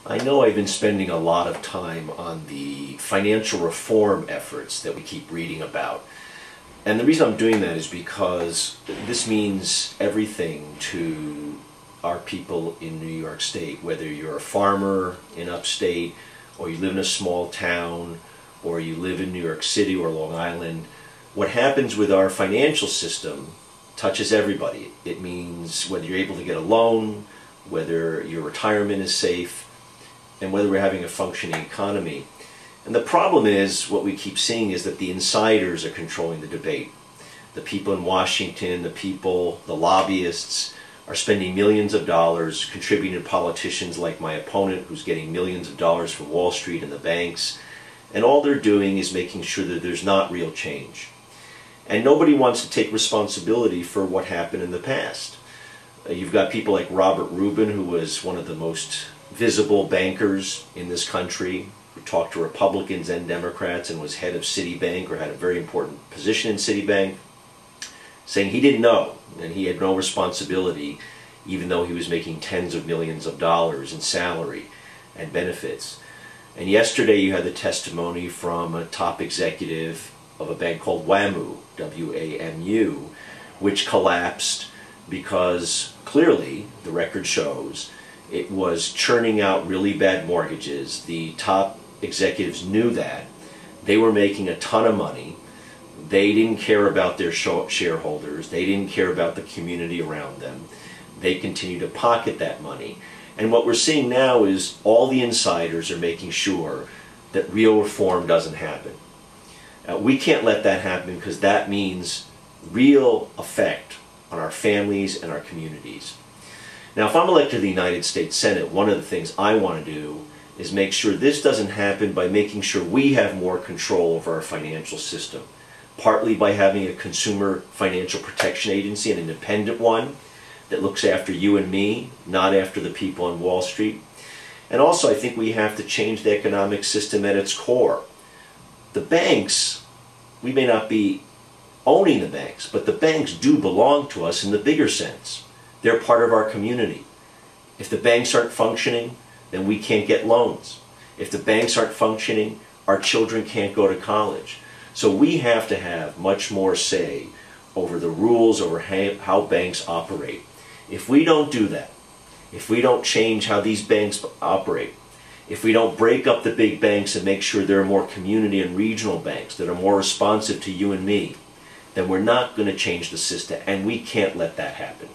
I know I've been spending a lot of time on the financial reform efforts that we keep reading about. And the reason I'm doing that is because this means everything to our people in New York State, whether you're a farmer in upstate, or you live in a small town, or you live in New York City or Long Island. What happens with our financial system touches everybody. It means whether you're able to get a loan, whether your retirement is safe, and whether we're having a functioning economy. And the problem is, what we keep seeing is that the insiders are controlling the debate. The people in Washington, the lobbyists, are spending millions of dollars contributing to politicians like my opponent, who's getting millions of dollars from Wall Street and the banks. And all they're doing is making sure that there's not real change. And nobody wants to take responsibility for what happened in the past. You've got people like Robert Rubin, who was one of the most visible bankers in this country, who talked to Republicans and Democrats and was head of Citibank, or had a very important position in Citibank, saying he didn't know and he had no responsibility, even though he was making tens of millions of dollars in salary and benefits. And yesterday you had the testimony from a top executive of a bank called WAMU, W-A-M-U, which collapsed because clearly, the record shows, it was churning out really bad mortgages. The top executives knew that. They were making a ton of money. They didn't care about their shareholders. They didn't care about the community around them. They continued to pocket that money. And what we're seeing now is all the insiders are making sure that real reform doesn't happen. We can't let that happen, because that means real effect on our families and our communities. Now, if I'm elected to the United States Senate, one of the things I want to do is make sure this doesn't happen by making sure we have more control over our financial system, partly by having a consumer financial protection agency, an independent one that looks after you and me, not after the people on Wall Street. And also, I think we have to change the economic system at its core. The banks, we may not be owning the banks, but the banks do belong to us in the bigger sense. They're part of our community. If the banks aren't functioning, then we can't get loans. If the banks aren't functioning, our children can't go to college. So we have to have much more say over the rules, over how banks operate. If we don't do that, if we don't change how these banks operate, if we don't break up the big banks and make sure there are more community and regional banks that are more responsive to you and me, then we're not going to change the system, and we can't let that happen.